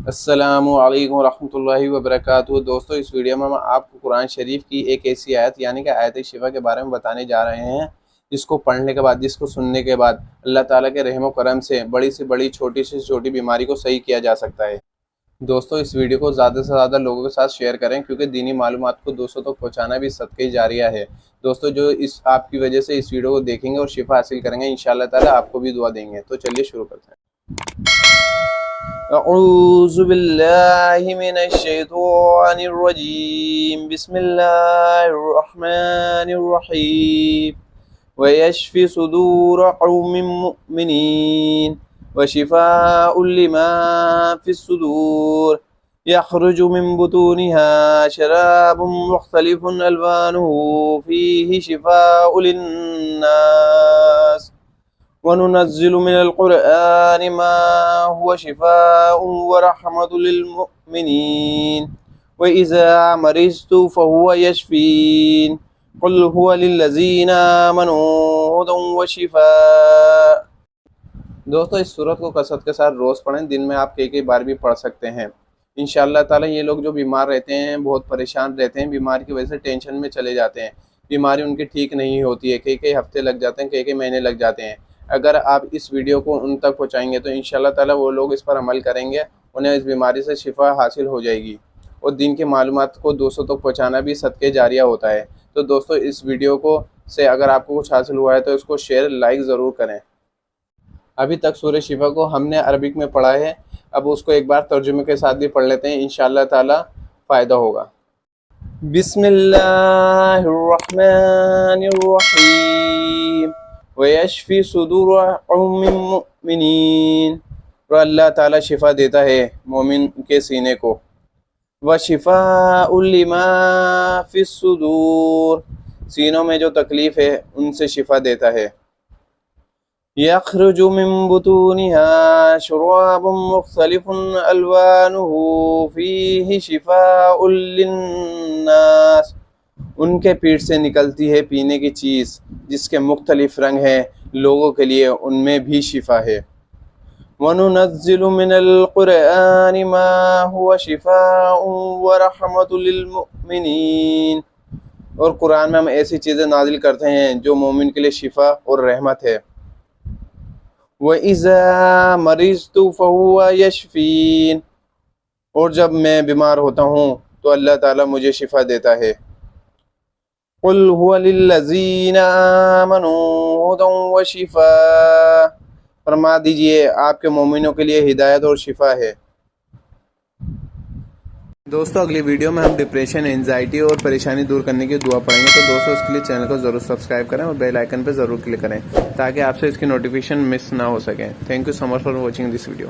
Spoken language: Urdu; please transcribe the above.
السلام علیکم ورحمۃ اللہ وبرکاتہ۔ دوستو، اس ویڈیو میں آپ کو قرآن شریف کی ایک ایسی آیت یعنی کہ آیت شفا کے بارے میں بتانے جا رہے ہیں، جس کو پڑھنے کے بعد، جس کو سننے کے بعد اللہ تعالیٰ کے رحم و کرم سے بڑی سے بڑی، چھوٹی سے چھوٹی بیماری کو صحیح کیا جا سکتا ہے۔ دوستو، اس ویڈیو کو زیادہ سے زیادہ لوگوں کے ساتھ شیئر کریں، کیونکہ دینی معلومات کو دوستوں تک پہنچانا بھی صدقہ جاریہ ہے۔ دوستو، جو آپ کی وجہ سے اس ویڈیو کو دیکھیں گے اور شفا حاصل کریں گے، انشاءاللہ تعالیٰ آپ کو بھی دعا دیں گے۔ تو چلیے شروع کرتے ہیں۔ اعوذ باللہ من الشیطان الرجیم، بسم اللہ الرحمن الرحیم، وَيَشْفِ صُدُورَ قَوْمٍ مُّؤْمِنِينَ وَشِفَاءٌ لِّمَا فِي الصُّدُورِ يَخْرُجُ مِن بُطُونِهَا شَرَابٌ مُّخْتَلِفٌ أَلْوَانُهُ فِيهِ شِفَاءٌ لِّلنَّاسِ وَنُنَزِّلُ مِنَ الْقُرْآنِ مَا هُوَ شِفَاءٌ وَرَحْمَةٌ لِّلْمُؤْمِنِينَ وَإِذَا مَرِضْتُ فَهُوَ يَشْفِينِ قُلْ هُوَ لِلَّذِينَ آمَنُوا هُدًى وَشِفَاءٌ۔ دوستو، اس سورت کو کثرت کے ساتھ روز پڑھیں، دن میں آپ کئی بار بھی پڑھ سکتے ہیں انشاءاللہ تعالیٰ۔ یہ لوگ جو بیمار رہتے ہیں، بہت پریشان رہتے ہیں، بیماری کی وجہ سے ٹینشن میں چلے جاتے ہیں، بیماری ان کی ٹھیک نہیں ہوتی ہے، کئی ہفتے لگ جاتے ہیں، کئی مہینے لگ جاتے ہیں۔ اگر آپ اس ویڈیو کو ان تک پہنچائیں گے تو انشاءاللہ تعالیٰ وہ لوگ اس پر عمل کریں گے، انہیں اس بیماری سے شفا حاصل ہو جائے گی، اور دین کی معلومات کو دوستوں تک پہنچانا بھی صدقہ جاریہ ہوتا ہے۔ تو دوستو، اس ویڈیو سے اگر آپ کو کچھ حاصل ہوا ہے تو اس کو شیئر، لائک ضرور کریں۔ ابھی تک سورہ شفا کو ہم نے عربک میں پڑھا ہے، اب اس کو ایک بار ترجمے کے ساتھ بھی پڑھ لیتے ہیں، انشاءاللہ تعالیٰ فائدہ ہوگا۔ بسم اللہ الرحمن الرحیم، وَيَشْفِ صُدُورَ قَوْمٍ مُّؤْمِنِينَ، اور اللہ تعالیٰ شفا دیتا ہے مومن کے سینے کو۔ وَشِفَاءٌ لِّمَا فِي الصُّدُورِ، سینوں میں جو تکلیف ہے ان سے شفا دیتا ہے۔ يَخْرُجُ مِن بُطُونِهَا شَرَابٌ مُّخْتَلِفٌ أَلْوَانُهُ فِيهِ شِفَاءٌ لِّلنَّاسِ، ان کے پیٹ سے نکلتی ہے پینے کی چیز جس کے مختلف رنگ ہیں، لوگوں کے لیے ان میں بھی شفا ہے۔ وَنُنَزِّلُ مِنَ الْقُرْآنِ مَا هُوَ شِفَاءٌ وَرَحْمَةٌ لِّلْمُؤْمِنِينَ، اور قرآن میں ہم ایسی چیزیں نازل کرتے ہیں جو مومن کے لیے شفا اور رحمت ہے۔ وَإِذَا مَرِضْتُ فَهُوَ يَشْفِينِ، اور جب میں بیمار ہوتا ہوں تو اللہ تعالیٰ مجھے شفا دیتا ہے۔ قُلْ هُوَ لِلَّذِينَ آمَنُوا هُدًى وَشِفَاءٌ، فرما دیجئے آپ کے مومنوں کے لیے ہدایت اور شفا ہے۔ دوستو، اگلی ویڈیو میں ہم ڈپریشن، انزائٹی اور پریشانی دور کرنے کی دعا پڑھیں گے، تو دوستو اس کے لیے چینل کو ضرور سبسکرائب کریں اور بیل آئیکن پہ ضرور کلک کریں تاکہ آپ سے اس کی نوٹیفیکیشن مس نہ ہو سکے۔ Thank you so much for watching this video.